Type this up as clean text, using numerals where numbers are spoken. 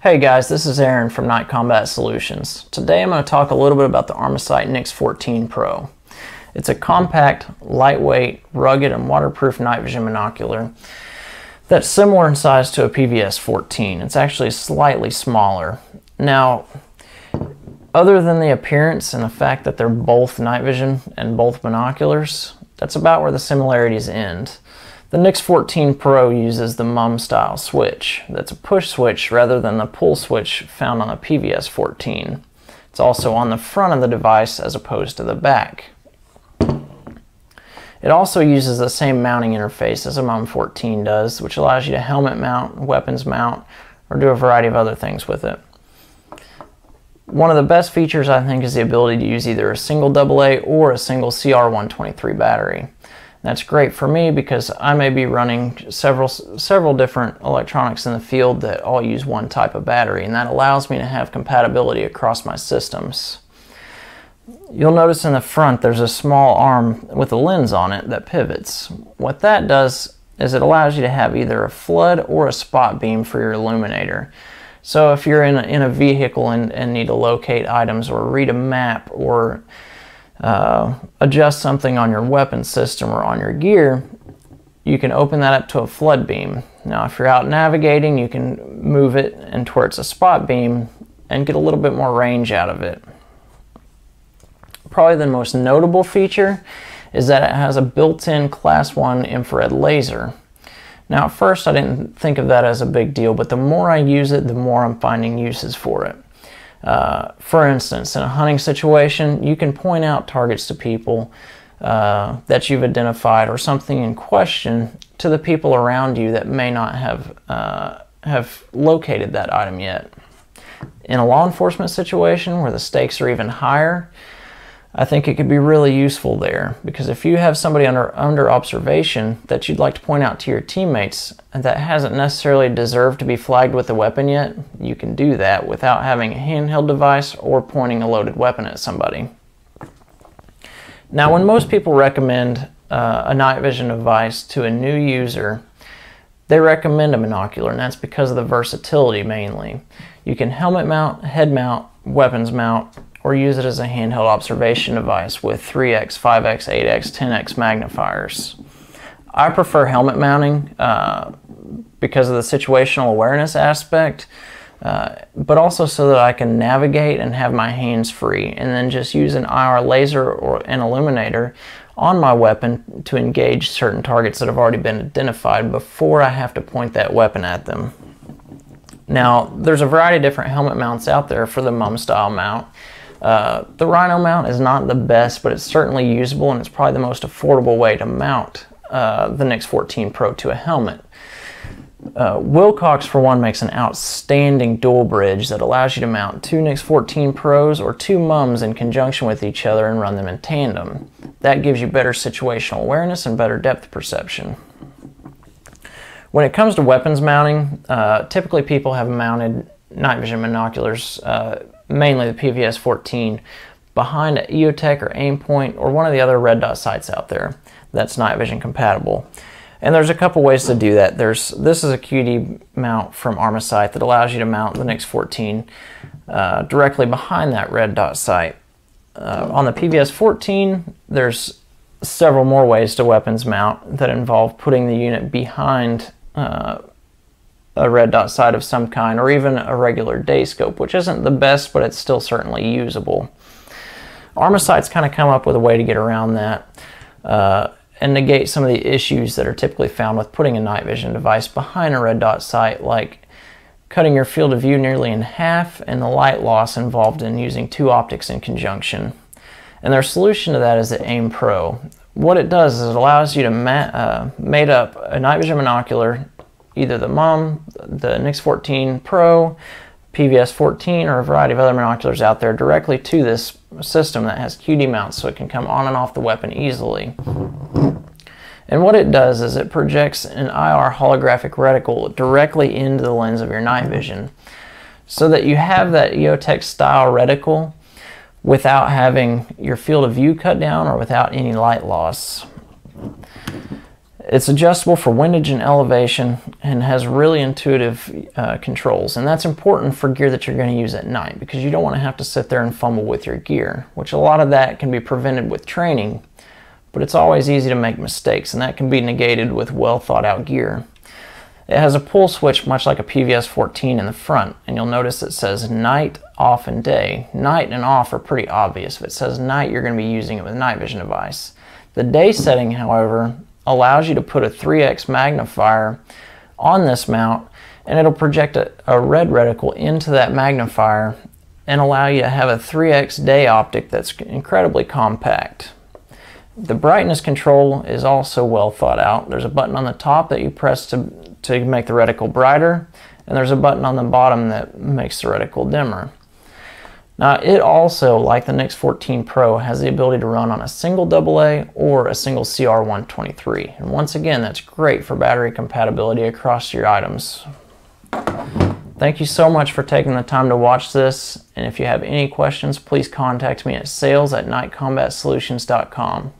Hey guys, this is Aaron from Night Combat Solutions. Today I'm going to talk a little bit about the Armasight Nyx-14 Pro. It's a compact, lightweight, rugged, and waterproof night vision binocular that's similar in size to a PVS-14. It's actually slightly smaller. Now, other than the appearance and the fact that they're both night vision and both binoculars, that's about where the similarities end. The Nyx-14 Pro uses the mum style switch. That's a push switch rather than the pull switch found on the PVS-14. It's also on the front of the device as opposed to the back. It also uses the same mounting interface as a mum 14 does, which allows you to helmet mount, weapons mount, or do a variety of other things with it. One of the best features, I think, is the ability to use either a single AA or a single CR123 battery. That's great for me because I may be running several different electronics in the field that all use one type of battery, and that allows me to have compatibility across my systems. You'll notice in the front there's a small arm with a lens on it that pivots. What that does is it allows you to have either a flood or a spot beam for your illuminator. So if you're in a vehicle and need to locate items or read a map or adjust something on your weapon system or on your gear, you can open that up to a flood beam. Now if you're out navigating, you can move it and towards a spot beam and get a little bit more range out of it. Probably the most notable feature is that it has a built-in Class 1 infrared laser. Now at first I didn't think of that as a big deal, but the more I use it, the more I'm finding uses for it. For instance, in a hunting situation, you can point out targets to people that you've identified or something in question to the people around you that may not have located that item yet. In a law enforcement situation where the stakes are even higher, I think it could be really useful there, because if you have somebody under observation that you'd like to point out to your teammates that hasn't necessarily deserved to be flagged with a weapon yet, you can do that without having a handheld device or pointing a loaded weapon at somebody. Now, when most people recommend a night vision device to a new user, they recommend a binocular, and that's because of the versatility mainly. You can helmet mount, head mount, weapons mount, or use it as a handheld observation device with 3x, 5x, 8x, 10x magnifiers. I prefer helmet mounting because of the situational awareness aspect, but also so that I can navigate and have my hands free, and then just use an IR laser or an illuminator on my weapon to engage certain targets that have already been identified before I have to point that weapon at them. Now, there's a variety of different helmet mounts out there for the mum style mount. The Rhino mount is not the best, but it's certainly usable, and it's probably the most affordable way to mount the Nyx-14 Pro to a helmet. Wilcox, for one, makes an outstanding dual bridge that allows you to mount two Nyx-14 Pros or two mums in conjunction with each other and run them in tandem. That gives you better situational awareness and better depth perception. When it comes to weapons mounting, typically people have mounted night vision binoculars, mainly the PVS-14, behind an EOTech or Aimpoint or one of the other red dot sights out there that's night vision compatible. And there's a couple ways to do that. This is a QD mount from Armasight that allows you to mount the Nyx-14 directly behind that red dot sight. On the PVS-14, there's several more ways to weapons mount that involve putting the unit behind a red dot sight of some kind, or even a regular day scope, which isn't the best, but it's still certainly usable. Armasight's kind of come up with a way to get around that and negate some of the issues that are typically found with putting a night vision device behind a red dot sight, like cutting your field of view nearly in half and the light loss involved in using two optics in conjunction. And their solution to that is the Aim Pro. What it does is it allows you to mate up a night vision binocular, either the mum, the Nyx-14 Pro, PVS-14, or a variety of other binoculars out there, directly to this system that has QD mounts, so it can come on and off the weapon easily. And what it does is it projects an IR holographic reticle directly into the lens of your night vision, so that you have that EOTech style reticle without having your field of view cut down or without any light loss. It's adjustable for windage and elevation and has really intuitive controls, and that's important for gear that you're going to use at night because you don't want to have to sit there and fumble with your gear, which a lot of that can be prevented with training, but it's always easy to make mistakes, and that can be negated with well thought out gear. It has a pull switch much like a PVS-14 in the front, and you'll notice it says night, off, and day. Night and off are pretty obvious. If it says night, you're going to be using it with a night vision device. The day setting, however, allows you to put a 3x magnifier on this mount, and it'll project a red reticle into that magnifier and allow you to have a 3x day optic that's incredibly compact. The brightness control is also well thought out. There's a button on the top that you press to make the reticle brighter, and there's a button on the bottom that makes the reticle dimmer. Now, it also, like the Nyx-14 Pro, has the ability to run on a single AA or a single CR123. And once again, that's great for battery compatibility across your items. Thank you so much for taking the time to watch this, and if you have any questions, please contact me at sales@nightcombatsolutions.com.